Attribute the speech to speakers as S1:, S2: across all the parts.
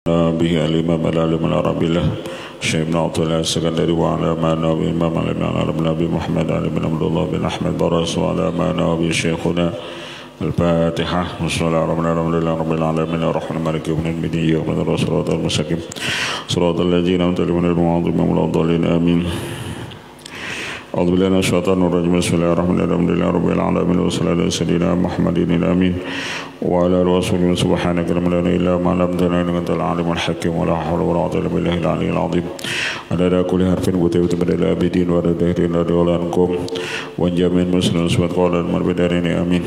S1: به الإمام العالم العربي له الشيخ ابن عبد الله السكندري وعلى ما نوى الإمام العالم النبي محمد علي بن عبد الله بن أحمد برس وعلى ما نوى شيخنا الفاتحة بسم الله الرحمن الرحيم الحمد لله رب العالمين الرحمن المالك يوم الدين إياك نعبد وإياك نستعين صراط المستقيم صراط الذين أنعمت عليهم غير المغضوب عليهم ولا الضالين آمين. أعوذ بالله من الشيطان الرجيم بسم الله الرحمن الرحيم الحمد لله رب العالمين والصلاة على سيدنا محمد الأمين وعلى آله وصحبه سبحانك لا علم لنا إلا ما علمتنا إنك أنت العليم الحكيم ولا حول ولا قوة إلا بالله العلي العظيم عدد كل حرف وتوت من الآبدين وعدد دهرين رضي عنكم وجميع المسلمين سبحانه قال المربدين آمين.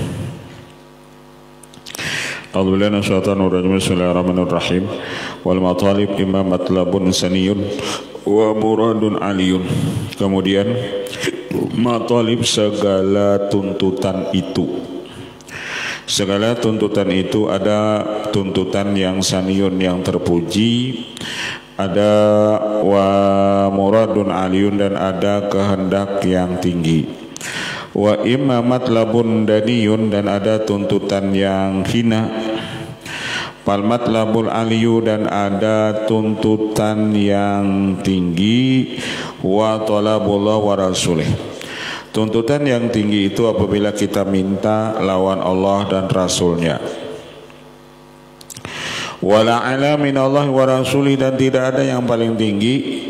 S1: أعوذ بالله من الشيطان الرجيم بسم الله الرحمن الرحيم والمطالب إما مطلب سني ومراد علي. Kemudian matalib segala tuntutan itu. Segala tuntutan itu ada tuntutan yang saniyun yang terpuji, ada wa muradun aliyun dan ada kehendak yang tinggi. Wa imma matlabun daniyun dan ada tuntutan yang hina. Fal matlabul aliyu dan ada tuntutan yang tinggi. Wa talabullah wa rasulih. Tuntutan yang tinggi itu apabila kita minta lawan Allah dan Rasulnya. Wala ala minallahi wa rasulih dan tidak ada yang paling tinggi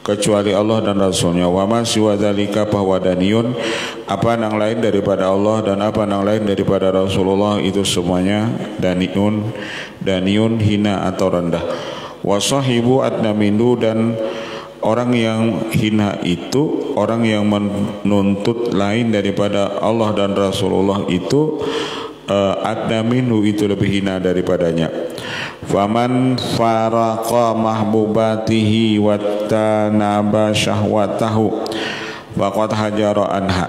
S1: kecuali Allah dan Rasulnya. Wa ma siwa dzalika bahwa daniyun, apa yang lain daripada Allah dan apa yang lain daripada Rasulullah itu semuanya daniyun hina atau rendah. Wa sahibu adna mindu dan orang yang hina itu orang yang menuntut lain daripada Allah dan Rasulullah itu adna minhu itu lebih hina daripadanya. Faman faraqa mahbubatihi wattanaba syahwatahu faqad hajara anha.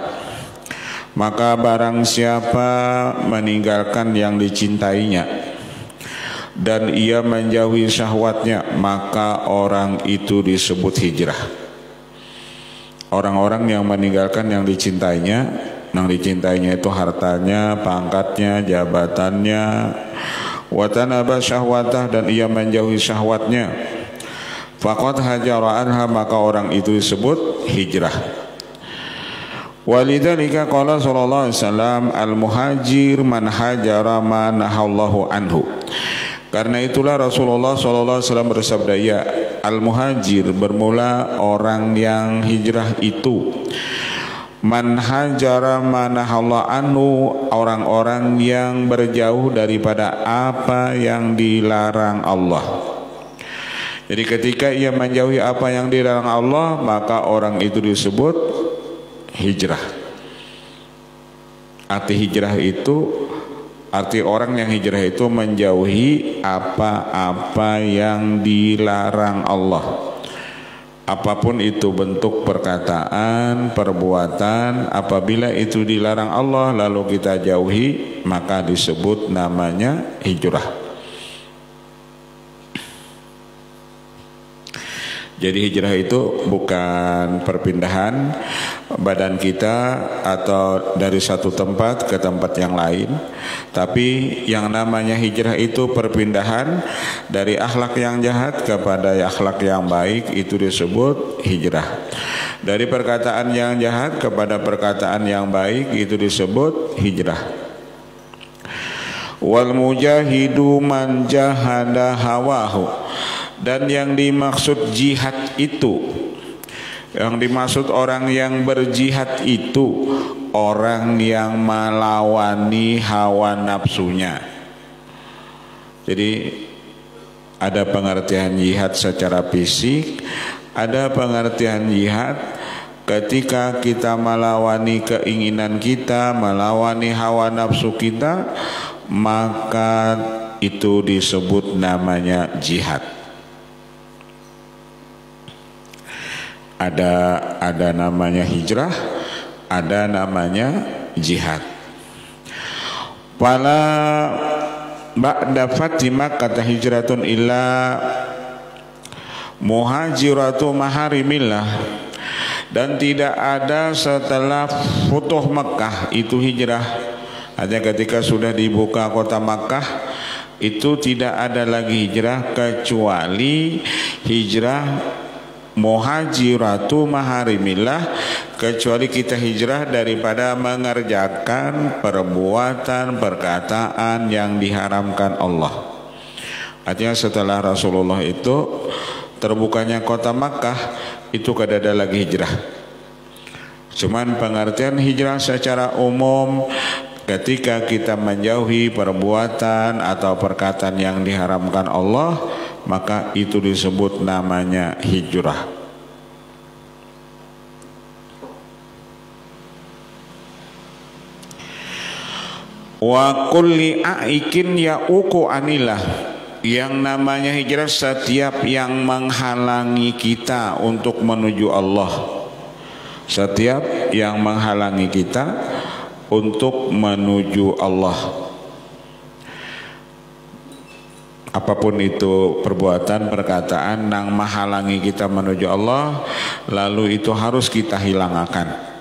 S1: Maka barang siapa meninggalkan yang dicintainya dan ia menjauhi syahwatnya, maka orang itu disebut hijrah. Orang-orang yang meninggalkan yang dicintainya itu hartanya, pangkatnya, jabatannya, watanaba syahwatah dan ia menjauhi syahwatnya, faqad hajara anha maka orang itu disebut hijrah. Walidzalika qala sallallahu alaihi wasallam al-muhajir man hajara ma nahallahu anhu. Karena itulah Rasulullah sallallahu alaihi wasallam bersabda, ya al-muhajir bermula orang yang hijrah itu, man hajara manahallahu anhu orang-orang yang berjauh daripada apa yang dilarang Allah. Jadi ketika ia menjauhi apa yang dilarang Allah, maka orang itu disebut hijrah. Arti orang yang hijrah itu menjauhi apa-apa yang dilarang Allah. Apapun itu bentuk perkataan, perbuatan, apabila itu dilarang Allah lalu kita jauhi, maka disebut namanya hijrah. Jadi hijrah itu bukan perpindahan badan kita atau dari satu tempat ke tempat yang lain, tapi yang namanya hijrah itu perpindahan dari akhlak yang jahat kepada akhlak yang baik, itu disebut hijrah. Dari perkataan yang jahat kepada perkataan yang baik, itu disebut hijrah. Wal mujahidu man jahada hawahu. Dan yang dimaksud jihad itu, yang dimaksud orang yang berjihad itu orang yang melawani hawa nafsunya. Jadi ada pengertian jihad secara fisik, ada pengertian jihad ketika kita melawani keinginan kita, melawani hawa nafsu kita, maka itu disebut namanya jihad. Ada namanya hijrah, ada namanya jihad. Pala ba'da Fatimah kata hijratun illa muhajiratu maharimillah. Dan tidak ada setelah Futuh Makkah itu hijrah. Hanya ketika sudah dibuka kota Makkah itu tidak ada lagi hijrah kecuali hijrah muhajiratu maharimillah, kecuali kita hijrah daripada mengerjakan perbuatan perkataan yang diharamkan Allah. Artinya setelah Rasulullah itu terbukanya kota Makkah, itu kada ada lagi hijrah. Cuman pengertian hijrah secara umum ketika kita menjauhi perbuatan atau perkataan yang diharamkan Allah, maka itu disebut namanya hijrah. Wa kulli aikin ya'uqu anillah, yang namanya hijrah setiap yang menghalangi kita untuk menuju Allah, setiap yang menghalangi kita untuk menuju Allah. Apapun itu perbuatan, perkataan yang menghalangi kita menuju Allah, lalu itu harus kita hilangkan.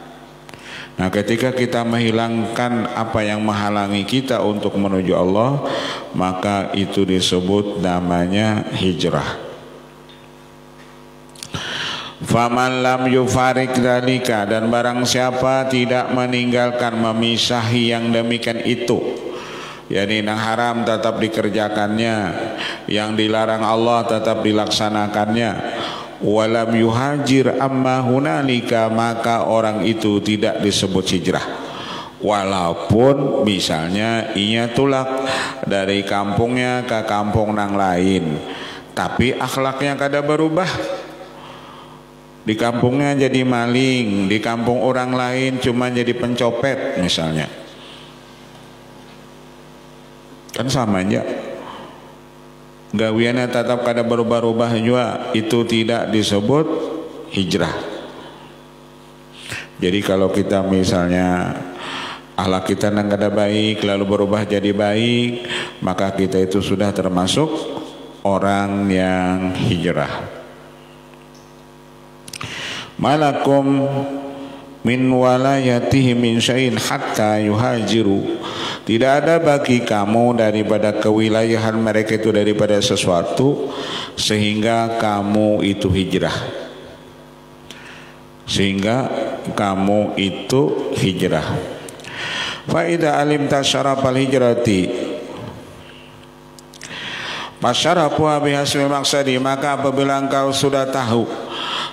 S1: Nah, ketika kita menghilangkan apa yang menghalangi kita untuk menuju Allah, maka itu disebut namanya hijrah. Faman lam yufarik dzalika, dan barang siapa tidak meninggalkan, memisahi yang demikian itu, yakni yang haram tetap dikerjakannya, yang dilarang Allah tetap dilaksanakannya, walam yuhajir amma hunalika, maka orang itu tidak disebut hijrah. Walaupun misalnya ia tulak dari kampungnya ke kampung nang lain, tapi akhlaknya kada berubah. Di kampungnya jadi maling, di kampung orang lain cuma jadi pencopet misalnya, kan sama aja. Gawiannya tetap kada berubah-ubah juga, itu tidak disebut hijrah. Jadi kalau kita misalnya akhlak kita nang kada baik lalu berubah jadi baik, maka kita itu sudah termasuk orang yang hijrah. Malakum min walayatihi min syai'in hatta yuhajiru, tidak ada bagi kamu daripada kewilayahan mereka itu daripada sesuatu sehingga kamu itu hijrah, sehingga kamu itu hijrah. Fa idza alimta syarafal hijrati fasyarafu bihasbi maqsadi, maka apabila engkau sudah tahu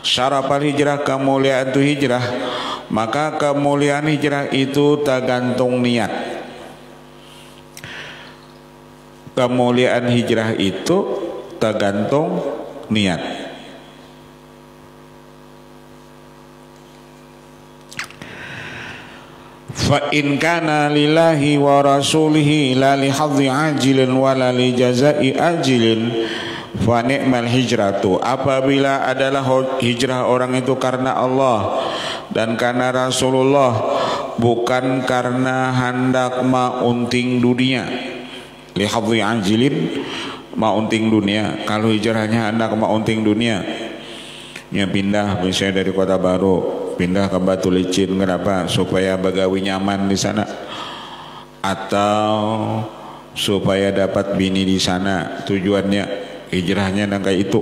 S1: syarafal hijrah, kemuliaan itu hijrah, maka kemuliaan hijrah itu tergantung niat. Kemuliaan hijrah itu tergantung niat. Fa in kana lillahi wa rasulihi la li hadzi ajilin wa la li jazai ajilin fa ni'mal hijratu, apabila adalah hijrah orang itu karena Allah dan karena Rasulullah, bukan karena hendak maunting dunia. Li hadzi ajilin, maunting dunia. Kalau hijrahnya hendak maunting dunia, ya pindah misalnya dari Kota Baru pindah ke Batu Licin, kenapa? Supaya bagawi nyaman di sana, atau supaya dapat bini di sana, tujuannya hijrahnya nang kayak itu.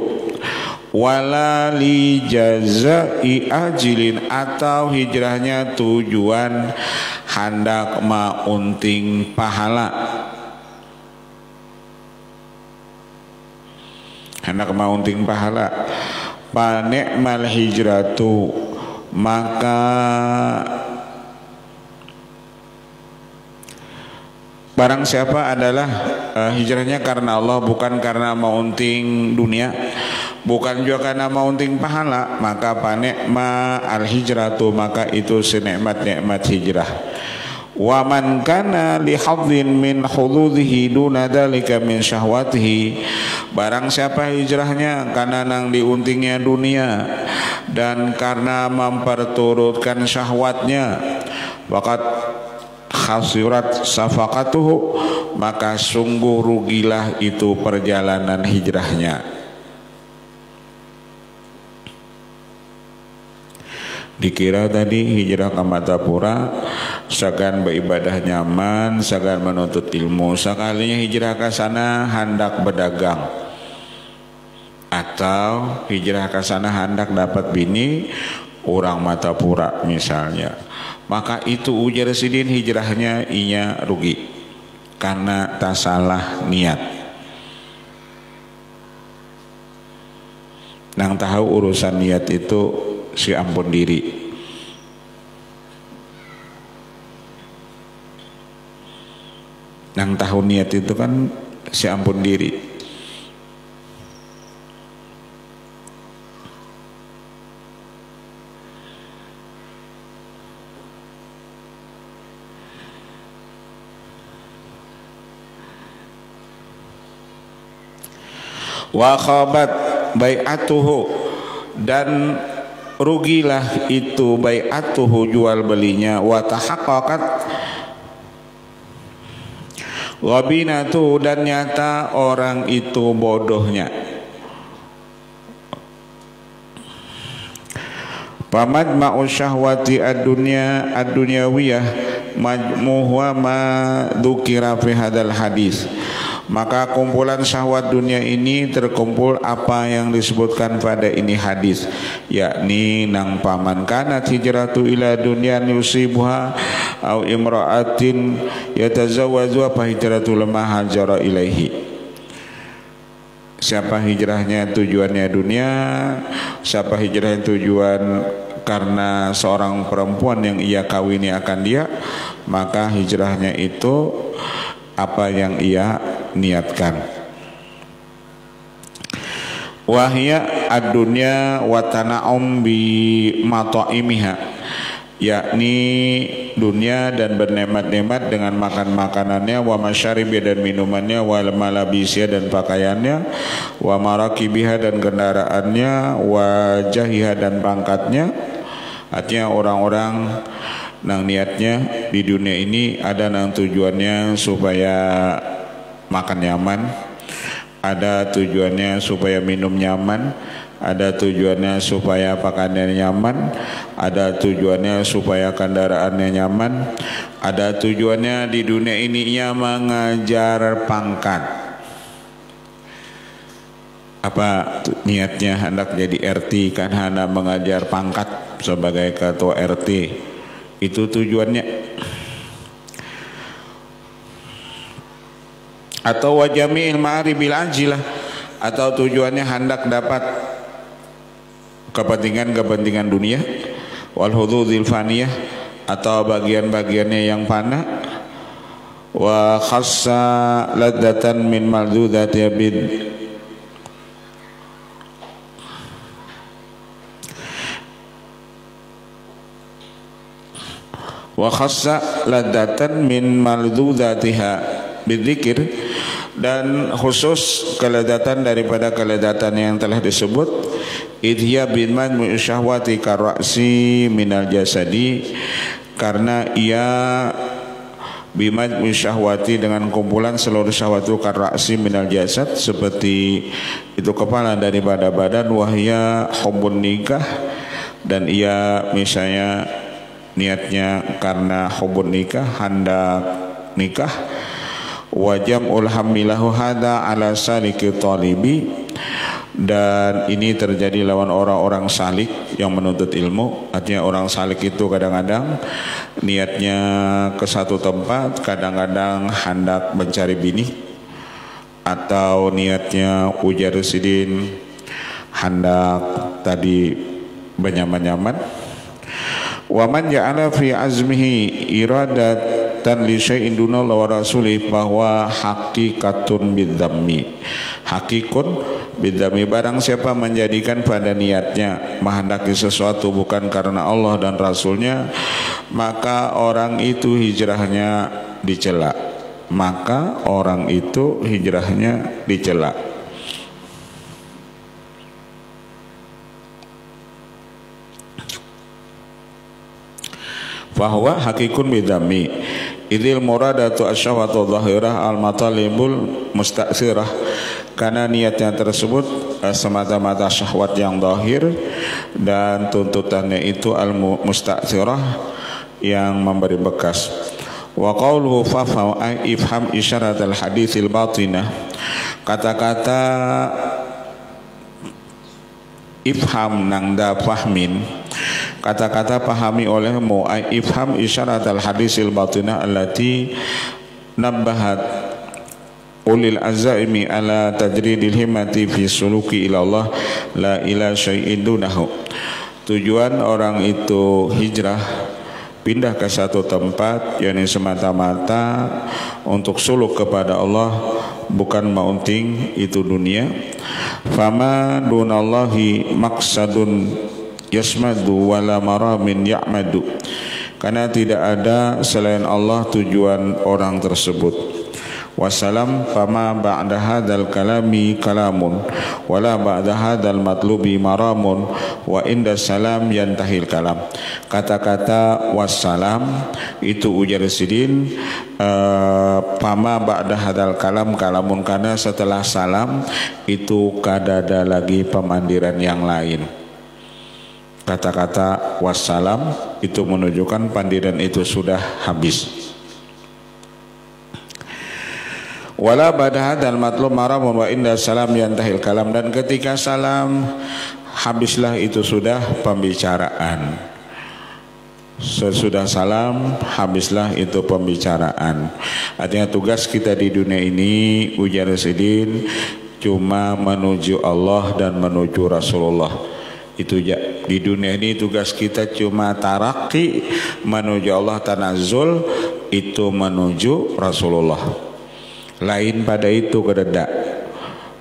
S1: Wala li jazai ajilin, atau hijrahnya tujuan hendak maunting pahala, hendak maunting pahala. Fa ni'mal hijratu, maka barang siapa adalah hijrahnya karena Allah, bukan karena maunting dunia, bukan juga karena maunting pahala, maka panikma al hijratu, maka itu senikmat-nikmat hijrah. Wa man kana li hadzin min hududhihi duna dzalika min syahwatihi, barang siapa hijrahnya karena nang diuntingnya dunia dan karena memperturutkan syahwatnya, waqad khasirat safaqatuhu, maka sungguh rugilah itu perjalanan hijrahnya. Dikira tadi hijrah ke Martapura sagan beribadah nyaman, sagan menuntut ilmu. Sekalinya hijrah ke sana hendak berdagang, atau hijrah ke sana hendak dapat bini orang Matapura misalnya, maka itu ujar sidin hijrahnya inya rugi karena tak salah niat. Nang tahu urusan niat itu si ampun diri. Nang tahu niat itu kan si ampun diri. Wa khabat bai'atuhu, dan rugilah itu bai'atuhu jual belinya, wa tahaqqaqat ghabinatu, dan nyata orang itu bodohnya. Pamad ma'u syahwati ad-dunyawiyah majmuha ma dzukira fi hadzal hadis, maka kumpulan syahwat dunia ini terkumpul apa yang disebutkan pada ini hadis, yakni nang paman kanat hijratu ila dunyan yusibuha au imra'atin yatazawwaju apa hijratu lemah hajara ilaihi. Siapa hijrahnya tujuannya dunia, siapa hijrahnya tujuan karena seorang perempuan yang ia kawini akan dia, maka hijrahnya itu apa yang ia niatkan. Wahya ad-dunya wa tana'um bi mata'imiha, yakni dunia dan bernemat-nemat dengan makan-makanannya, wa masyaribi dan minumannya, wa malabisya dan pakaiannya, wa marakibiha dan kendaraannya, wa jahiha dan pangkatnya. Artinya orang-orang nang niatnya di dunia ini ada nang tujuannya supaya makan nyaman, ada tujuannya supaya minum nyaman, ada tujuannya supaya pakaiannya nyaman, ada tujuannya supaya kendaraannya nyaman, ada tujuannya di dunia ini ia mengajar pangkat. Apa niatnya hendak jadi RT, kan hendak mengajar pangkat sebagai ketua RT, itu tujuannya. Atau wajami'il ma'aribil ajilah, atau tujuannya hendak dapat kepentingan dunia, wal hududil faniyah, atau bagian-bagiannya yang fana, wa khassa ladzatan min maldudati abid, wa khassa ladzatan min maldudatiha bidzikir, dan khusus keledatan daripada keledatan yang telah disebut, idhiya bin man syahwati karasi minal jasadi, karena ia bimad syahwati dengan kumpulan seluruh syahwat itu karasi minal jasad, seperti itu kepala daripada badan, wahya hubbun nikah, dan ia misalnya niatnya karena hubbun nikah, hendak nikah, wajam ulhamilahu hada ala saliki talibi, dan ini terjadi lawan orang-orang salik yang menuntut ilmu. Artinya orang salik itu kadang-kadang niatnya ke satu tempat, kadang-kadang hendak mencari bini, atau niatnya ujar sidin hendak tadi benyaman-nyaman. Waman ja'ala fi azmihi iradatan li syai'in dunallah wa rasulih, bahwa hakikatun bidzammi, hakikun bidzammi, barang siapa menjadikan pada niatnya menghendaki sesuatu bukan karena Allah dan Rasulnya, maka orang itu hijrahnya dicela, maka orang itu hijrahnya dicela. Bahwa hakikun bidami idil muradatu asyawatu zahirah al matalibul mustaksirah, karena niatnya tersebut semata-mata syahwat yang zahir, dan tuntutannya itu al mustaksirah, yang memberi bekas. Wa qawluhu fafham ay ifham isyarat al-haditsil batinah. Kata-kata ifham nang da fahmin, kata-kata pahami olehmu, ay ifham isyarat al-hadisil batinah allati nabbahat ulil azaimi ala tajridil himmati fi suluki ila Allah la ila syai'in dunahu. Tujuan orang itu hijrah, pindah ke satu tempat, yakni semata-mata untuk suluk kepada Allah, bukan maunting itu dunia. Fama dunallahi maqsadun yasmadu wala maramin ya'madu. Karena tidak ada selain Allah tujuan orang tersebut. Wassalam fama ba'da hadzal kalami kalamun wala ba'da hadzal matlubi maramun wa inda salam yantahil kalam. Kata-kata wassalam itu ujar sidin fama ba'da hadzal kalam kalamun, karena setelah salam itu kadada lagi pemandiran yang lain. Kata-kata wassalam itu menunjukkan pandiran itu sudah habis. Wala ba'da hadzal matlub maramun wa inda salam yantahil kalam, dan ketika salam habislah itu sudah pembicaraan. Sesudah salam habislah itu pembicaraan. Artinya tugas kita di dunia ini ujar sidin cuma menuju Allah dan menuju Rasulullah. Itu di dunia ini tugas kita cuma taraqi menuju Allah, tanazzul itu menuju Rasulullah. Lain pada itu kededa.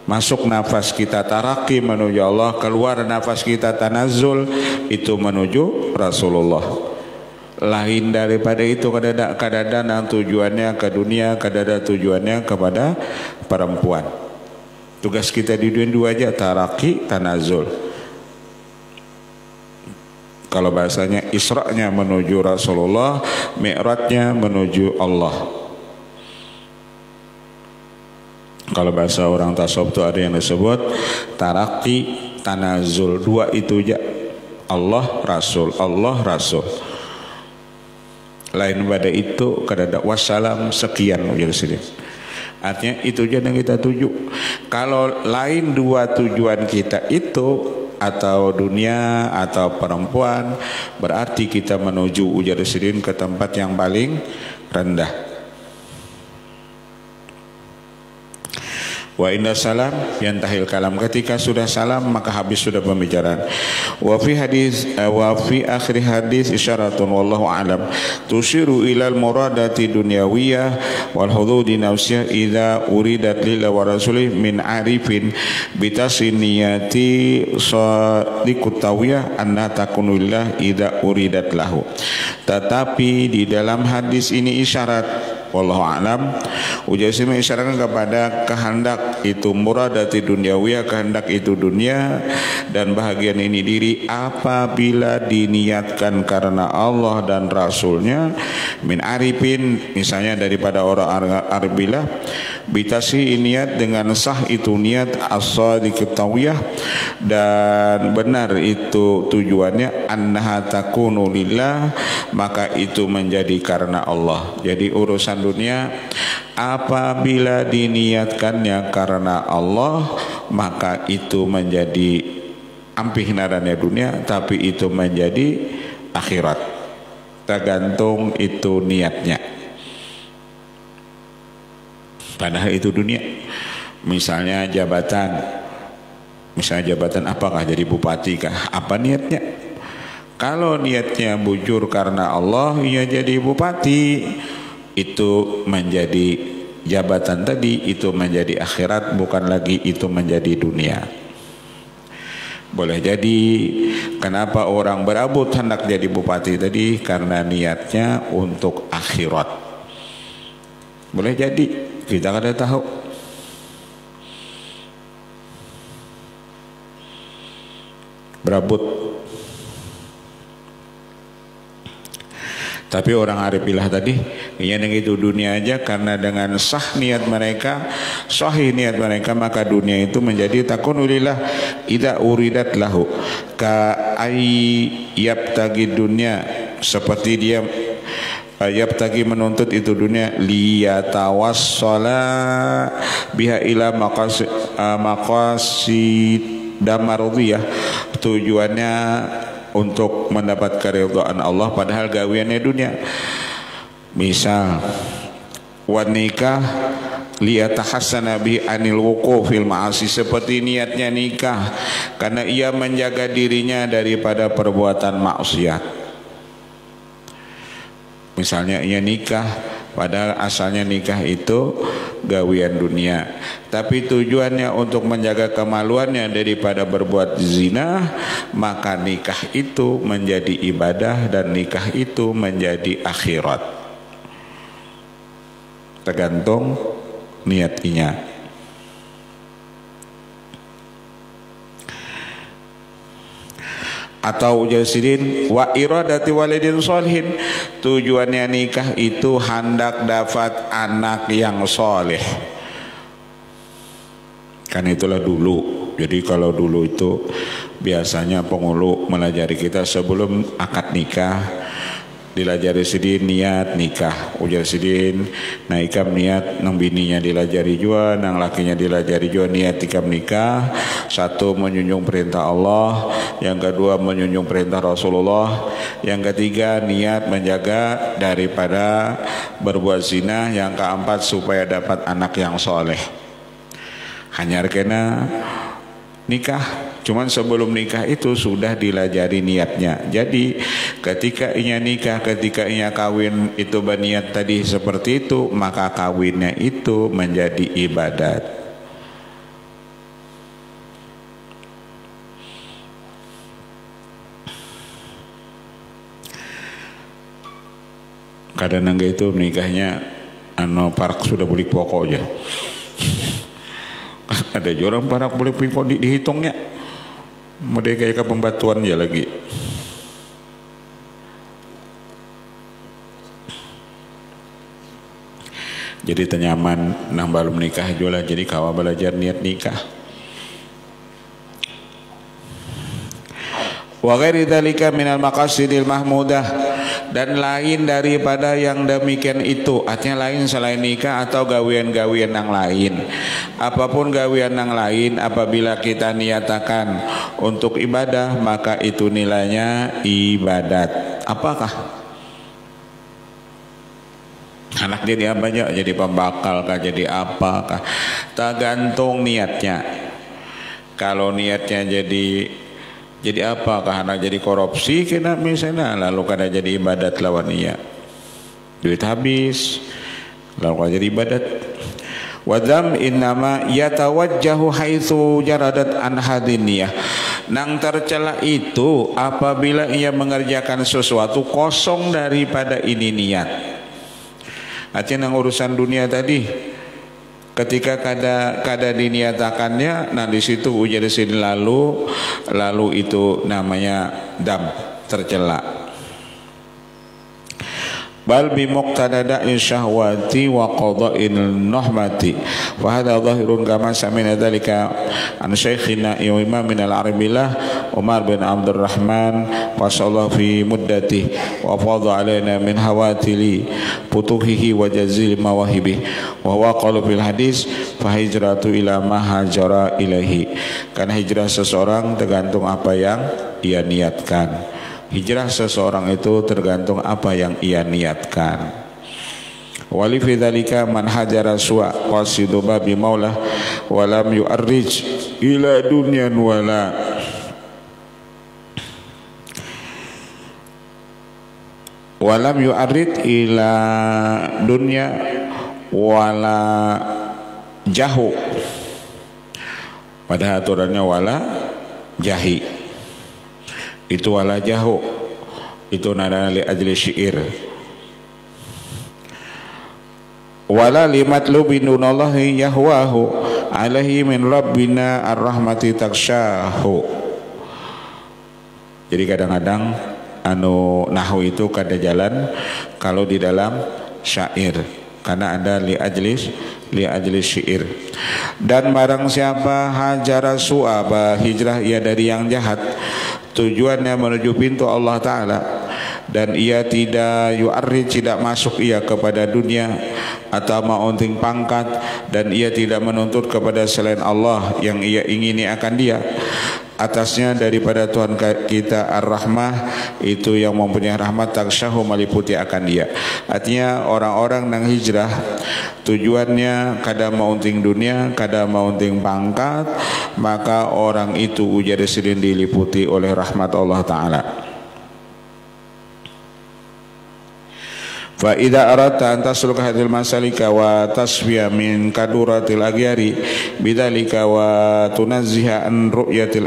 S1: Masuk nafas kita taraqi menuju Allah, keluar nafas kita tanazzul itu menuju Rasulullah. Lain daripada itu kededa. Kadang-kadang tujuannya ke dunia, kadang-kadang tujuannya kepada perempuan. Tugas kita di dunia dua aja, taraqi, tanazzul. Kalau bahasanya Isra-nya menuju Rasulullah, Mi'rajnya menuju Allah. Kalau bahasa orang tasawuf itu ada yang disebut taraqi, tanazul. Dua itu aja, Allah Rasul, Allah Rasul. Lain pada itu kadada wassalam sekian ujar sini. Artinya itu aja yang kita tuju. Kalau lain dua tujuan kita itu atau dunia atau perempuan, berarti kita menuju ujar sini ke tempat yang paling rendah. Wa inna salam yantahil kalam, ketika sudah salam maka habis sudah pembicaraan. Wa fi akhir hadis isyaratun wallahu alam tushiru ilal muradati dunyawiyah wal hududi nafsiyah idza uridat lillahi wa rasulih min arifin bitasiniyati sadiqut tawiyah anna takunulillah idza uridat lahu. Tetapi di dalam hadis ini isyarat, wallahu alam, ujar sini mengisyaratkan kepada kehendak itu muradati dunyawiyah, kehendak itu dunia, dan bahagian ini diri apabila diniatkan karena Allah dan Rasulnya, min arifin misalnya daripada orang arbilah, bitasi niat dengan sah itu niat as-sadiqut tawiyah, dan benar itu tujuannya annaha takunu lillah, maka itu menjadi karena Allah. Jadi urusan dunia apabila diniatkannya karena Allah, maka itu menjadi ampih narannya dunia, tapi itu menjadi akhirat, tergantung itu niatnya. Padahal itu dunia. Misalnya jabatan apakah, jadi bupati kah, apa niatnya? Kalau niatnya bujur karena Allah, ya jadi bupati, itu menjadi jabatan tadi, itu menjadi akhirat, bukan lagi itu menjadi dunia. Boleh jadi kenapa orang berabut hendak jadi bupati tadi, karena niatnya untuk akhirat. Boleh jadi, kita kada tahu. Berabut. Tapi orang arifilah tadi, yang itu dunia aja, karena dengan sah niat mereka, sahih niat mereka, maka dunia itu menjadi takunulillah idza uridat lahu ka ay yabtagi dunya, seperti dia yabtagi menuntut itu dunia liyatawassala biha ila maqasid damarudiyah, tujuannya untuk mendapat keridhaan Allah padahal gawiannya dunia. Misal wanikah liyatahassana bi anil wuqufil ma'asi, seperti niatnya nikah karena ia menjaga dirinya daripada perbuatan maksiat. Misalnya ia nikah padahal asalnya nikah itu gawian dunia, tapi tujuannya untuk menjaga kemaluannya daripada berbuat zina, maka nikah itu menjadi ibadah dan nikah itu menjadi akhirat, tergantung niatnya. Atau jasidin wa iradati walidin sholihin, tujuannya nikah itu hendak dapat anak yang soleh. Kan itulah dulu. Jadi kalau dulu itu biasanya penghulu melajari kita sebelum akad nikah, dilajari sidin niat nikah, ujar sidin naikam niat nang bininya dilajari jua, nang lakinya dilajari jua niat tikam nikah. Satu, menjunjung perintah Allah, yang kedua menjunjung perintah Rasulullah, yang ketiga niat menjaga daripada berbuat zina, yang keempat supaya dapat anak yang soleh. Hanya kena nikah, cuman sebelum nikah itu sudah dilajari niatnya. Jadi ketika ia nikah, ketika ia kawin itu berniat tadi seperti itu, maka kawinnya itu menjadi ibadat. Kadang nangga itu nikahnya parak sudah beli pokok aja. Ada orang parak boleh pokok dihitungnya. Mereka kayak pembatuan ya lagi. Jadi tenyaman nang baru menikah juga, jadi kawa belajar niat nikah. Wa ghairi dzalika minal maqasidil mahmudah, dan lain daripada yang demikian itu, artinya lain selain nikah atau gawian-gawian yang lain. Apapun gawian yang lain apabila kita niatakan untuk ibadah, maka itu nilainya ibadat. Apakah? Anak jadi apa aja? Jadi pembakal kah? Jadi apakah? Tergantung niatnya. Kalau niatnya jadi apakah anak jadi korupsi kena misalnya, lalu kada jadi ibadat lawan ia, duit habis lalu kada jadi ibadat. Wadam innama yatawajjahu haitsu jaradat an hadiniyah, nang tercela itu apabila ia mengerjakan sesuatu kosong daripada ini niat. Artinya nang urusan dunia tadi, ketika kada diniatakannya, nah di situ ujar sini lalu itu namanya dam, tercela. Bal bi muqtadada'i syahwati wa qada'il nahmati, wa hadha dhahirun kama sami'na dzalika an syekhina imam min al-arabillah Umar bin Abdurrahman wa sallallahu fi muddati wa fadha alaina min hawatili putuhihi wa jazil mawahibi wa huwa qalu fil hadis fa hijratu ila ma hajara ilaihi, karena hijrah seseorang tergantung apa yang ia niatkan. Hijrah seseorang itu tergantung apa yang ia niatkan. Wali fi dzalika man hajara su'a qasidu babi maulah wa lam yu'arrij ila dunyan wala walam yu'arrid ila dunya wala jahu, pada aturannya wala jahi. Itu wala jahu, itu nada li ajli syair. Wala limatlubi nunallahi yahwahu alaihi min rabbina ar-rahmati takshahu. Jadi kadang-kadang nahwu itu kada jalan kalau di dalam syair, karena ada li ajli syair. Dan barang siapa hajara su'aba, hijrah ia dari yang jahat, tujuannya menuju pintu Allah Ta'ala, dan ia tidak tidak masuk ia kepada dunia atau maunting pangkat, dan ia tidak menuntut kepada selain Allah yang ia ingini akan dia atasnya daripada Tuhan kita Ar-Rahmah, itu yang mempunyai rahmat, taksyahu meliputi akan dia. Artinya orang-orang nang hijrah tujuannya kada maunting dunia, kada maunting pangkat, maka orang itu ujar silin diliputi oleh rahmat Allah Ta'ala. Fa idza aradta an tasluka hadhil masalika wa tasfiya min kaduratil aghyari bidzalika wa tunazziha an ru'yatil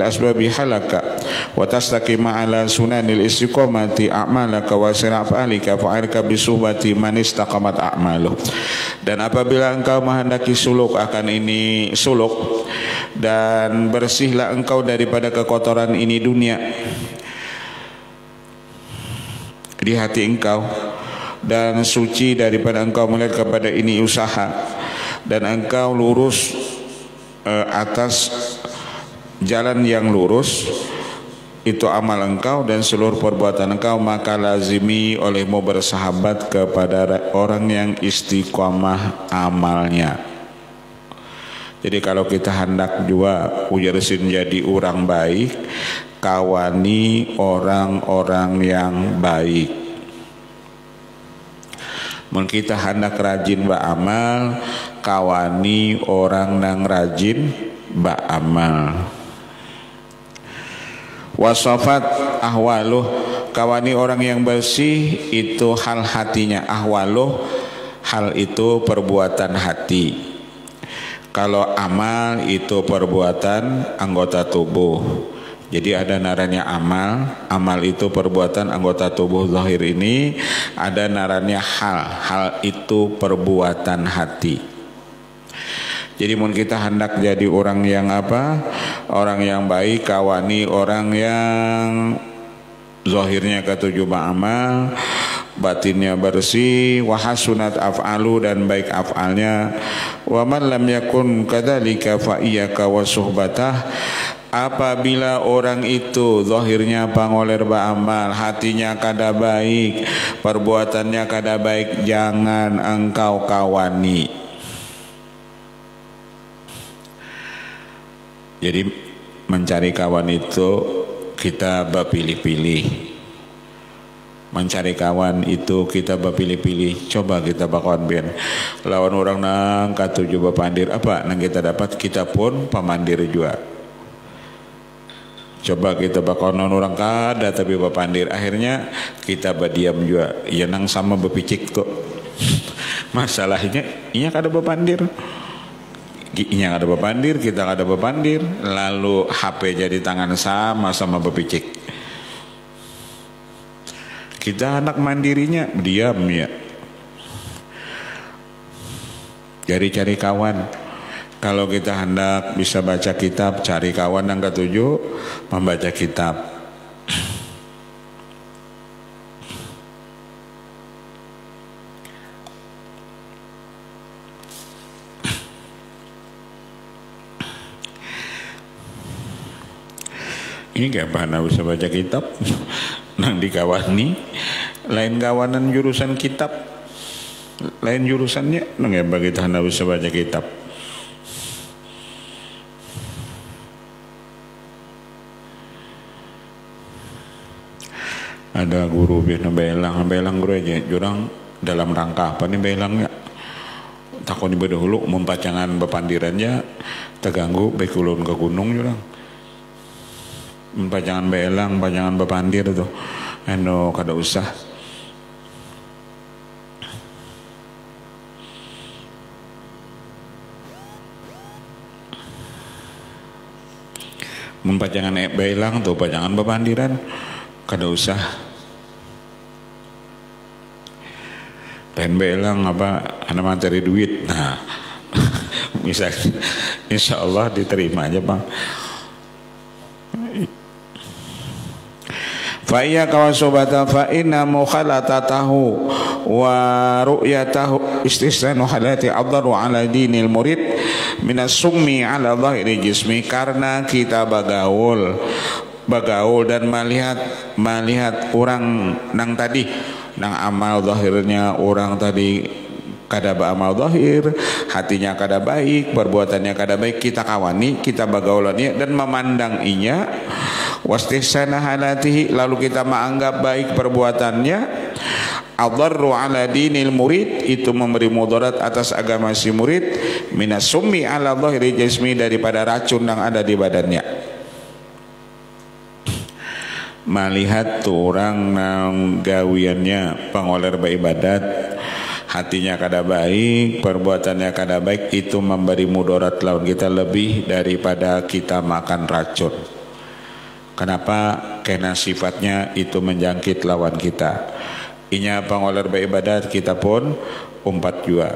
S1: asbabi halaka wa tastaqima ala sunanil istiqamati a'malaka wa siraf ahlika fa'alka bisuhbati man istaqamat a'maluh. Dan apabila engkau menghendaki suluk akan ini suluk, dan bersihlah engkau daripada kekotoran ini dunia di hati engkau, dan suci daripada engkau melihat kepada ini usaha, dan engkau lurus atas jalan yang lurus, itu amal engkau dan seluruh perbuatan engkau, maka lazimi olehmu bersahabat kepada orang yang istiqomah amalnya. Jadi kalau kita hendak juga ujarsin jadi orang baik, kawani orang-orang yang baik. Mun kita hendak rajin beramal, kawani orang nang rajin beramal. Wasafat ahwaluh, kawani orang yang bersih itu hal hatinya. Ahwaluh, hal itu perbuatan hati. Kalau amal itu perbuatan anggota tubuh. Jadi ada narannya amal itu perbuatan anggota tubuh zahir ini, ada narannya hal itu perbuatan hati. Jadi mun kita hendak jadi orang yang apa? Orang yang baik, kawani orang yang zahirnya ketujuh amal, batinnya bersih, wahasunat af'alu dan baik af'alnya. Wa man lam yakun kadzalika fa iyyaka wa suhbatah. Apabila orang itu zahirnya pangoler beramal, hatinya kada baik, perbuatannya kada baik, jangan engkau kawani. Jadi mencari kawan itu kita berpilih-pilih. Mencari kawan itu kita berpilih-pilih. Coba kita bakawan bian lawan orang nang katuju bapandir apa nang kita dapat, kita pun pamandir juga. Coba kita bakawan orang kada tapi bapandir, akhirnya kita berdiam juga. Ya nang sama berpicik kok. Masalahnya inya kada bapandir. Inya kada bapandir, kita kada bapandir, lalu HP jadi tangan sama berpicik. Kita anak mandirinya diam ya. Cari kawan. Kalau kita hendak bisa baca kitab, cari kawan yang ketujuh membaca kitab. Ini kayak apa bisa baca kitab? Nang dikawani, lain kawanan jurusan kitab, lain jurusannya, nang kayak bagi kita bisa baca kitab. Ada guru biasa belang guru aja, jurang dalam rangka apa nih belangnya? Takut di dahulu mempacangan bepandirannya terganggu baik ulun ke gunung jurang. Pajangan belang, pajangan bepandir tuh, eno kada usah. Mempajangan belang tuh, pajangan bepandiran, kada usah. Lain belang apa, anak materi duit, nah, bisa, insya Allah diterima aja bang. Fa iya kawasobata fa inna mukhalatatahu wa ru'yatahu istisanu halati adharu ala dinil murid minas summi ala dhahiri jismi. Karena kita bagaul bagaul dan melihat orang nang tadi nang amal zahirnya orang tadi kada beramal zahir, hatinya kada baik, perbuatannya kada baik, kita kawani, kita bagaulannya dan memandang inya wastihsana halatihi, lalu kita menganggap baik perbuatannya. Adarru ala dinil murid, itu memberi mudarat atas agama si murid, minas summi ala dhahiri jismi, daripada racun yang ada di badannya. Melihat tuh orang nang gawiannya pangoler beribadat, hatinya kada baik, perbuatannya kada baik, itu memberi mudarat lawan kita lebih daripada kita makan racun. Kenapa? Karena sifatnya itu menjangkit lawan kita. Inya pangoler beribadat, kita pun umpat jua.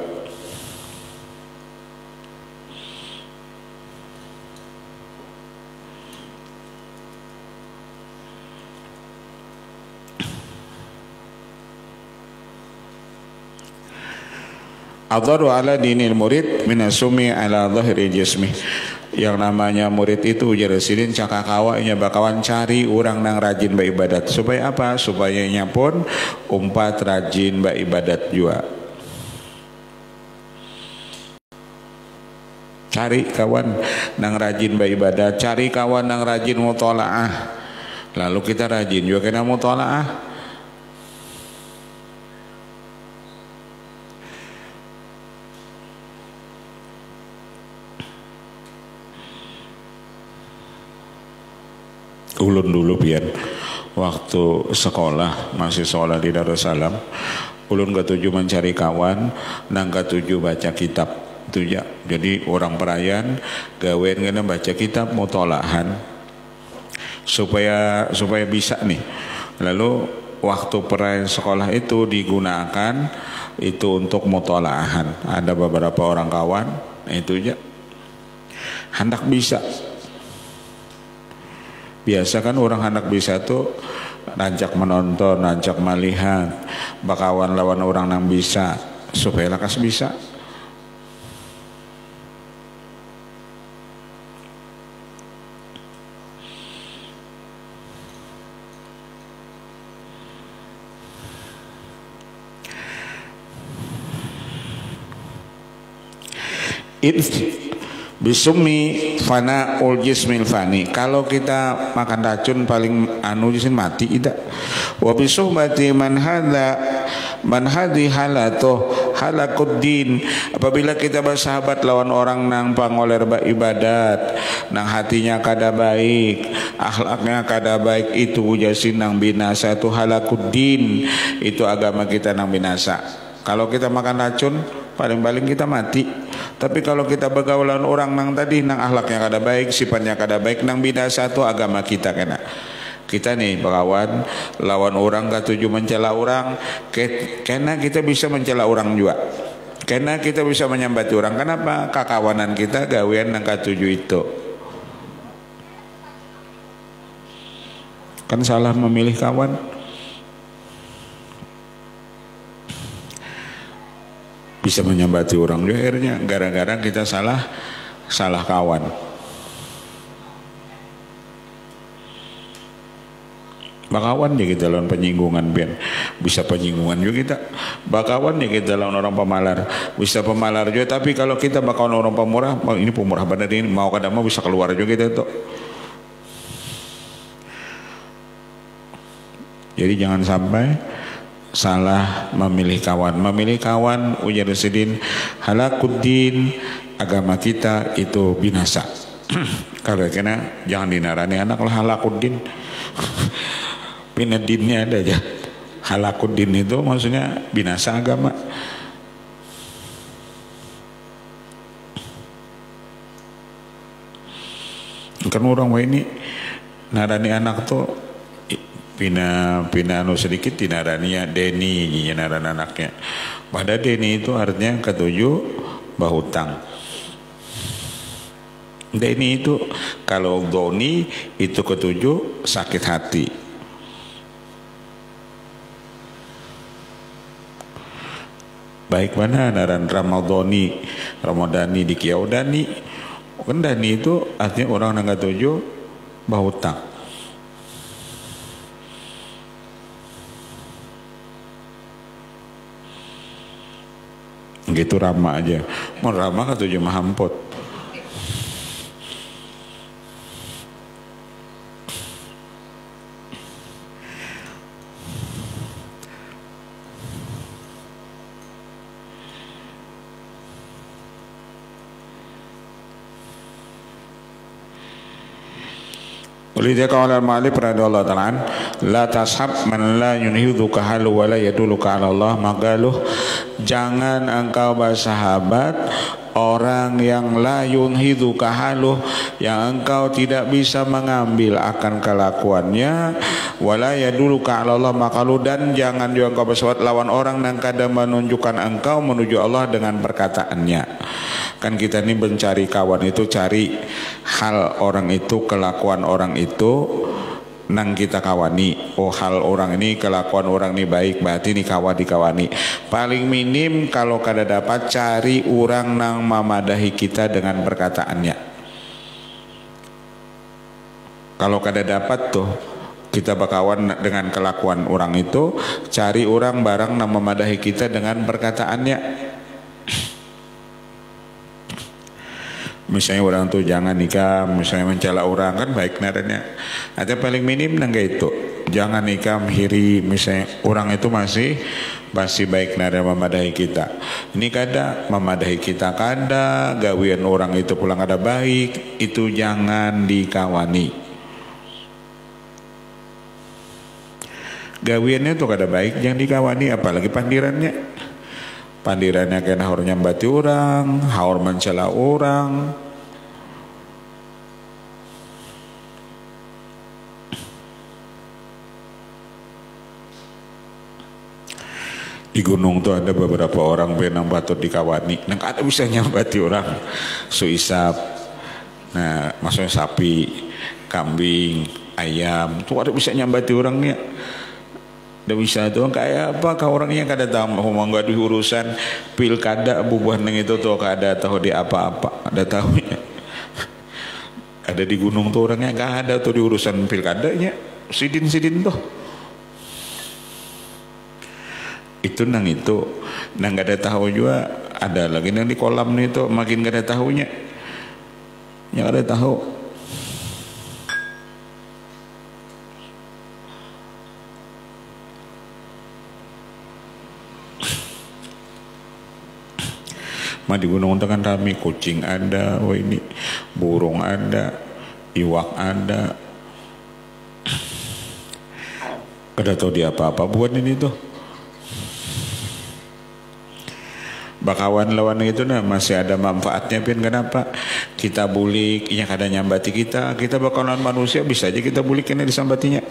S1: Adharu ala dinil murid minasumi ala dhahiri jismi. Yang namanya murid itu ujar sidin cakakawanya bakawan cari orang nang rajin beribadat. Supaya apa? Supaya nya pun umpat rajin beribadat juga. Cari kawan nang rajin beribadat, cari kawan nang rajin mutolaah. Lalu kita rajin juga kena mutolaah. Ulun dulu pian waktu sekolah, masih sekolah di Darussalam, ulun ketujuh mencari kawan, nang ketujuh baca kitab itu ya. Jadi orang perayan gawean kena baca kitab mutolahan supaya bisa nih. Lalu waktu perayaan sekolah itu digunakan itu untuk mutolahan. Ada beberapa orang kawan itu ya hendak bisa. Biasa kan orang anak bisa tuh rancak menonton, rancak melihat, bakawan lawan orang yang bisa supaya lakas bisa. Bisumi fana ul jismil fani. Kalau kita makan racun paling jisim mati tidak. Wa bisuhbati man hadhi halato halakuddin. Apabila kita bersahabat lawan orang nang pangoler ibadat, nang hatinya kada baik, akhlaknya kada baik, itu jasin nang binasa, itu halakuddin, itu agama kita nang binasa. Kalau kita makan racun paling-paling kita mati. Tapi kalau kita bergaulan orang nang tadi nang akhlaknya kada baik, sifatnya kada baik, nang binasa itu agama kita kena. Kita nih bakawan lawan orang ketujuh mencela orang, karena kita bisa mencela orang juga. Karena kita bisa menyambati orang. Kenapa? Kakawanan kita gawean nang ketujuh itu. Kan salah memilih kawan. Bisa menyambati orang juga akhirnya gara-gara kita salah kawan. Bakawan ya kita lawan penyinggungan biar bisa penyinggungan juga kita. Bakawan ya kita lawan orang pemalar, bisa pemalar juga. Tapi kalau kita bakawan orang pemurah, ini pemurah benar ini, mau kada mau bisa keluar juga kita tuh. Jadi jangan sampai salah memilih kawan. Memilih kawan ujar sidin halakuddin, agama kita itu binasa. Kalau kena jangan dinarani anak lah halakuddin. Pinadinnya ada aja. Halakuddin itu maksudnya binasa agama. Kan orang ini narani anak tuh pina anu sedikit dinarania Deni naran anaknya. Pada Deni itu artinya ketujuh bahutang. Deni itu kalau Doni itu ketujuh sakit hati. Baik mana naran Ramadhani di Kiaudani. Kan Dani itu artinya orang yang ketujuh bahutang. gitu Rama aja. Mau Rama kan tujuh mahampot. Ulidya qala al-ma'alif radhiyallahu ta'ala an la tashab man la yunhidhuka halu wa la yaduluka ala Allah, magaluh jangan engkau bersahabat orang yang la yunhidhuka haluh, yang engkau tidak bisa mengambil akan kelakuannya, wala yaduluka ala Allah makalu, dan jangan juga engkau bersahabat lawan orang yang kadang menunjukkan engkau menuju Allah dengan perkataannya. Kan kita ini mencari kawan itu cari hal orang itu, kelakuan orang itu nang kita kawani. Oh, hal orang ini, kelakuan orang ini baik, berarti ini dikawani. Paling minim kalau kada dapat cari orang nang memadahi kita dengan perkataannya. Kalau kada dapat tuh kita berkawan dengan kelakuan orang itu, cari orang barang nang memadahi kita dengan perkataannya. Misalnya orang tuh jangan nikah, misalnya mencela orang kan baik nadanya. Atau paling minim nangga itu jangan nikah hiri, misalnya orang itu masih baik nada memadahi kita. Ini kada memadahi kita, kada gawian orang itu pulang ada baik, itu jangan dikawani. Gawiannya tuh kada baik jangan dikawani, apalagi pandirannya. Pandirannya kena haur nyambati orang, haur mencela orang. Di gunung tuh ada beberapa orang benang patut dikawani, nang ada bisa nyambati orang, suisap. Nah, maksudnya sapi, kambing, ayam, tuh ada bisa nyambati orangnya. Udah bisa tuh kayak apa kau orangnya kada tahu mau nggak di urusan pilkada bubuhan neng itu tuh kada tahu di apa-apa, ada tahunya. Ada di gunung tuh orangnya nggak ada tuh di urusan pilkadanya, sidin tuh. Itu nang nggak ada tahu juga, ada lagi nang di kolam nih tuh makin gak ada tahunya, yang ada tahu. Di gunung itu kan rame, kucing ada, wah ini burung ada, iwak ada, kada tahu dia apa-apa buat ini tuh. Bakawan lawan itu nah masih ada manfaatnya, pin kenapa kita bulik, yang kada nyambati kita bakawan manusia bisa aja kita bulik ini disambatinya.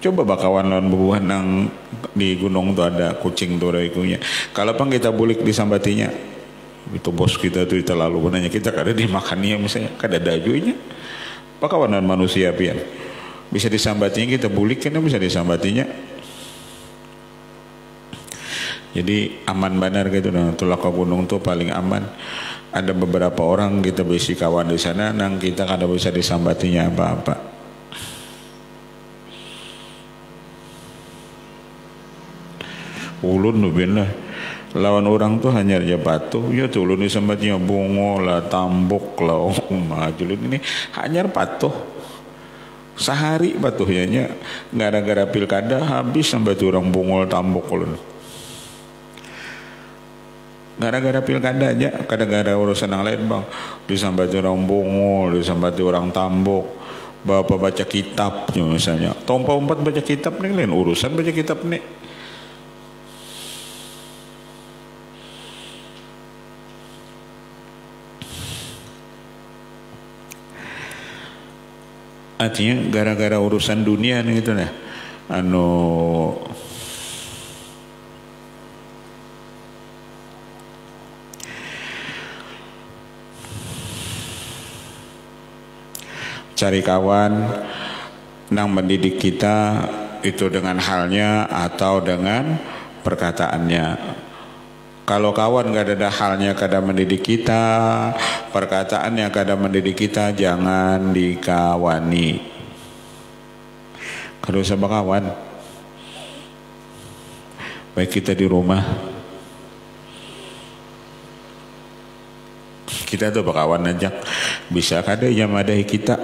S1: Coba bakawan lawan bubuhan nang di gunung tuh ada kucing tuh ikunya. Kalau pang kita bulik disambatinya, itu bos kita tuh terlalu benarnya kita kada dimakannya misalnya kada dajunya. Bakawan lawan manusia pian bisa disambatinya, kita bulik kan bisa disambatinya. Jadi aman benar gitu, nah tulak ke gunung tuh paling aman. Ada beberapa orang kita bisi kawan di sana, nang kita kada bisa disambatinya apa-apa. Ulun lah lawan orang tuh hanya aja batu ya tuh ulun disambatnya bungo lah, tambok lah, majulun ini hanya patuh sehari batuhnya gara-gara pilkada habis sampai orang bungol tambok ulun. Gara-gara pilkada aja, kadang-kadang urusan yang lain bang, disambati orang bungol, disambati orang tambok, bapak baca kitab misalnya, tompa umpat baca kitab nih lain urusan baca kitab nih. Artinya gara-gara urusan dunia nih gitu nah, cari kawan nang mendidik kita itu dengan halnya atau dengan perkataannya. Kalau kawan gak ada halnya kada mendidik kita, perkataannya kada mendidik kita, jangan dikawani. Kalau sama kawan, baik kita di rumah, Kita tuh bakawan aja. Bisa kada ya madahi kita,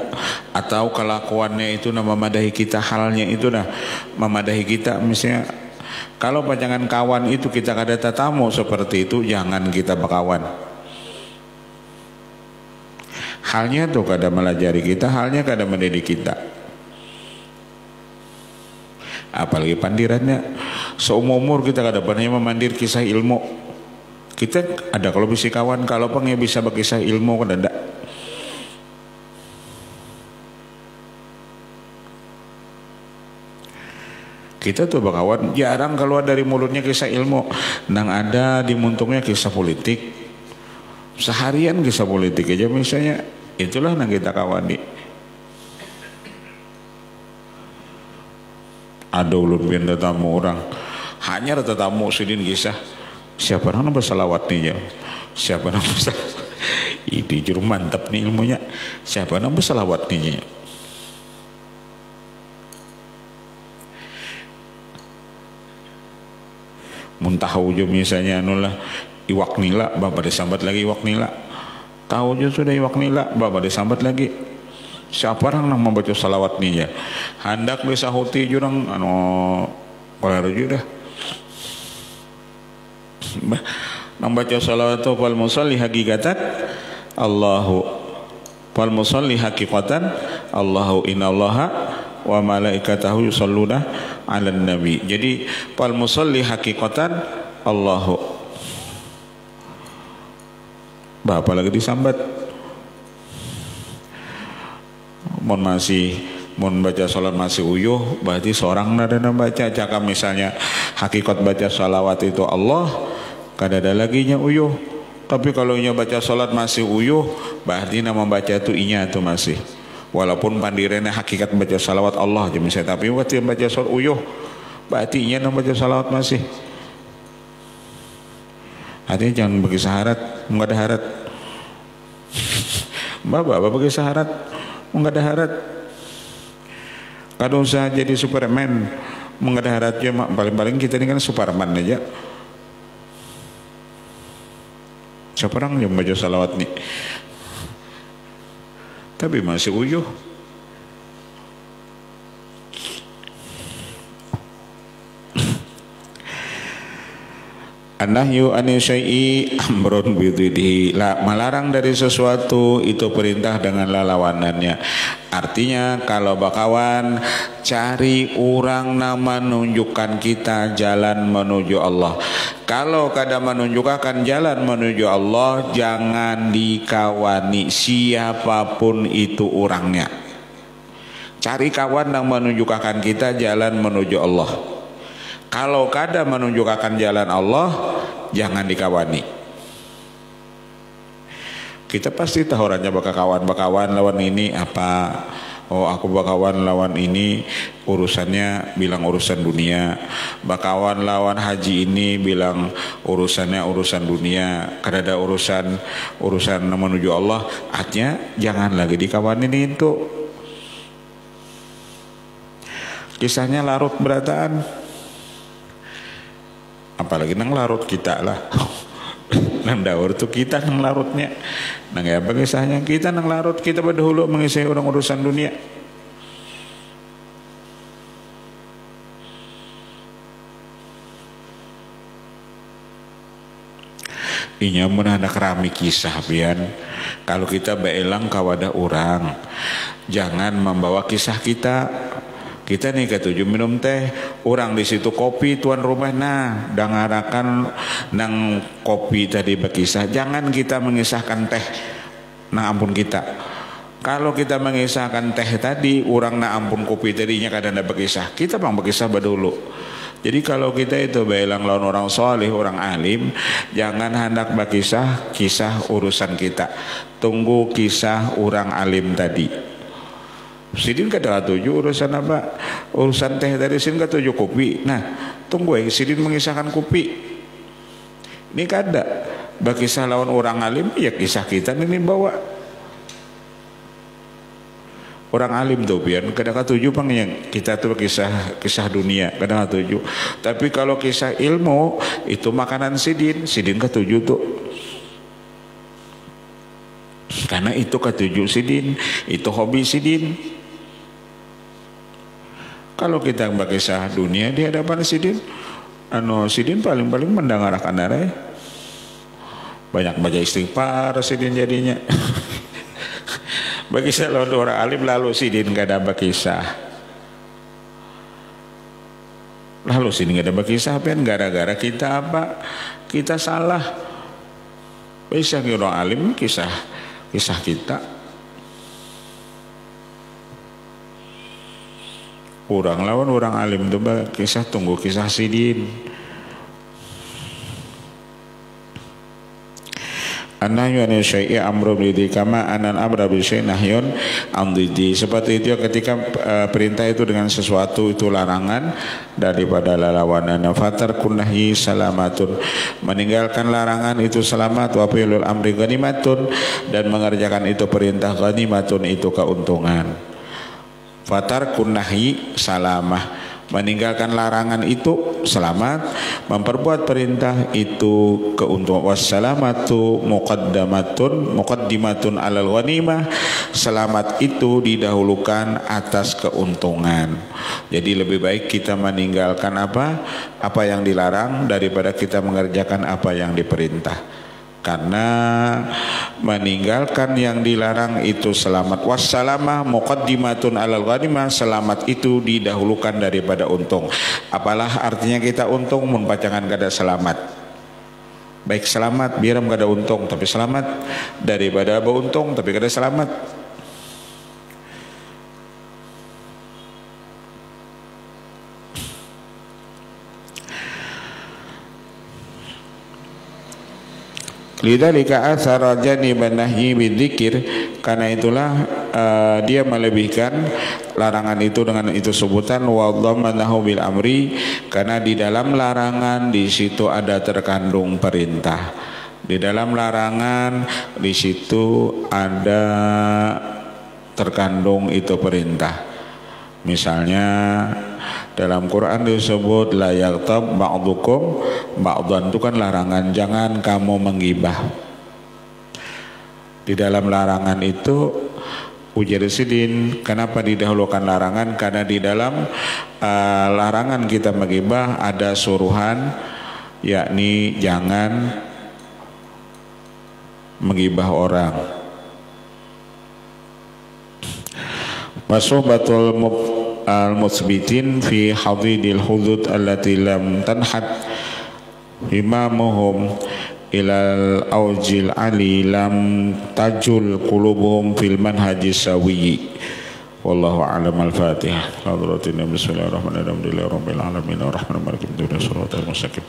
S1: atau kelakuannya itu nama madahi kita, halnya itu nah memadahi kita. Misalnya kalau pajangan kawan itu kita kada tatamu seperti itu, jangan kita bakawan. Halnya tuh kada melajari kita, halnya kada mendidik kita. Apalagi pandirannya seumur kita kada pernah memandir kisah ilmu. Kita ada kalau bisa kawan, kalau pengen bisa berkisah ilmu kan ada. Kita tuh bakawan jarang keluar dari mulutnya kisah ilmu, nang ada di muntungnya kisah politik. Seharian kisah politik aja misalnya, itulah nang kita kawani. Ada ulun pian tetamu orang, hanya tetamu sidin kisah. Siapa orang bersalawat nih ya? Siapa orang bersalawat? Ini juru mantap nih ilmunya. Siapa orang bersalawat nih ya? Muntahu jo misalnya anulah iwak nila, bapak disambat lagi iwak nila. Tahu jo sudah iwak nila, bapak disambat lagi. Siapa orang yang membaca salawat nih ya? Hendak bisa huti jurang anu kalau juga. Nang baca salawat itu fal musalli hakikatan Allahu, fal musalli hakikatan Allahu innallaha wa malaikatahu yusalluna 'alan nabi. Jadi fal musalli hakikatan Allahu. Bapak lagi disambat. Mon baca salat masih uyuh, berarti seorang nada baca. Jika misalnya hakikat baca salawat itu Allah, kada ada lagi nya uyuh. Tapi kalau nya baca salat masih uyuh, berarti nama baca itu inya itu masih. Walaupun pandirene hakikat baca salawat Allah aja misalnya, tapi waktu baca salat uyuh, berarti inya nama baca salawat masih. Artinya jangan bagi syarat, enggak ada harat. Bapak bagi syarat, enggak ada harat. Kada usah jadi Superman, enggak ada haratnya. Paling-paling kita ini kan Superman aja. Siapa orang yang baca salawat nih? Tapi masih uyuh. An-nahyu ani syai'i amrun bidhihi. Melarang dari sesuatu itu perintah dengan lawanannya. Artinya kalau bakawan cari orang nama menunjukkan kita jalan menuju Allah. Kalau kada menunjukkan jalan menuju Allah, jangan dikawani siapapun itu orangnya. Cari kawan yang menunjukkan kita jalan menuju Allah. Kalau kada menunjukkan jalan Allah, jangan dikawani. Kita pasti tahu orangnya bakawan lawan ini apa. Oh aku bakawan lawan ini urusannya bilang urusan dunia. Bakawan lawan haji ini bilang urusannya urusan dunia. Kada ada urusan menuju Allah. Artinya jangan lagi dikawanin itu. Kisahnya larut berataan. Apalagi nang larut kita lah. Nang daur tuh kita nang larutnya. Nang ya kisahnya kita nang larut, kita berdahulu mengisi orang urusan dunia. Inya menanda kerami kisah pian. Kalau kita beelang kawadah orang, jangan membawa kisah kita. Kita nih ketujuh minum teh, orang di situ kopi tuan rumah nah dangarakan nang kopi tadi berkisah. Jangan kita mengisahkan teh, nah ampun kita. Kalau kita mengisahkan teh tadi, orang nah ampun kopi tadinya kadang ada berkisah. Kita bang berkisah dulu. Jadi kalau kita itu belang lawan orang soleh, orang alim, jangan hendak berkisah kisah urusan kita. Tunggu kisah orang alim tadi. Sidin kada tujuh urusan apa? Urusan teh dari sidin kada tujuh kopi. Nah, tunggu sidin mengisahkan kopi. Ini kada berkisah lawan orang alim, ya kisah kita ini bawa. Orang alim tuh pian kada katuju pang yang kita tuh kisah dunia kada katuju. Tapi kalau kisah ilmu itu makanan sidin katuju tuh. Karena itu ketujuh sidin, itu hobi sidin. Kalau kita berkisah dunia di hadapan sidin, sidin paling-paling mendengarkan darah. Banyak baca istighfar sidin jadinya. Bagi saya orang alim lalu sidin gak ada berkisah. Lalu sidin gak ada berkisah kan gara-gara kita apa? Kita salah. Bisa orang alim kisah kita. Orang lawan orang alim itu kisah tunggu kisah sidin. An-nahyu anil syai'i amrun bidhi kama anan amra bil syai'i nahyun an diddi. Seperti itu ketika perintah itu dengan sesuatu itu larangan daripada lawanannya. Fatarkun nahyi salamatun, meninggalkan larangan itu selamat, wa fi'lul amri ghanimatun, dan mengerjakan itu perintah ghanimatun itu keuntungan. Fatarkun nahyi salamah, meninggalkan larangan itu selamat, memperbuat perintah itu keuntungan. Wassalamatu muqaddimatun alal ghanimah, selamat itu didahulukan atas keuntungan. Jadi lebih baik kita meninggalkan apa yang dilarang daripada kita mengerjakan apa yang diperintah. Karena meninggalkan yang dilarang itu selamat. Wassalamah muqaddimatun alal ghanimah, selamat itu didahulukan daripada untung. Apalah artinya kita untung membacakan kada selamat. Baik selamat biar kada untung tapi selamat daripada beruntung tapi kada selamat. Lidzalika athara janiban nahyi bidzikir, karena itulah dia melebihkan larangan itu dengan itu sebutan wa dhammanahu bil amri, karena di dalam larangan di situ ada terkandung perintah. Di dalam larangan di situ ada terkandung itu perintah. Misalnya dalam Quran disebut la yaghtab ba'dukum ba'dan, itu kan larangan, jangan kamu menggibah. Di dalam larangan itu ujar sidin, kenapa didahulukan larangan? Karena di dalam larangan kita menggibah ada suruhan, yakni jangan menggibah orang. Masuhbatul al-musbitin fi hadidil hudud allati lam tanhat imamuhum ilal awjil ali lam tajul qulubuhum fil manhajis sawiyyi. Wallahu a'lam. Al-Fatihah. Hadratin bismillahirrahmanirrahim. Alhamdulillahirabbil alamin arrahmanirrahim shiratal mustaqim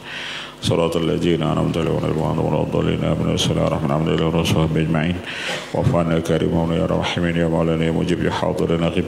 S1: shiratal ladzina an'amta alaihim ghairil maghdubi alaihim waladdallin. Alhamdulillahi ajma'in wa fa'alna karimun ya rahimin ya maulana ya mujib ya hadirin aqib.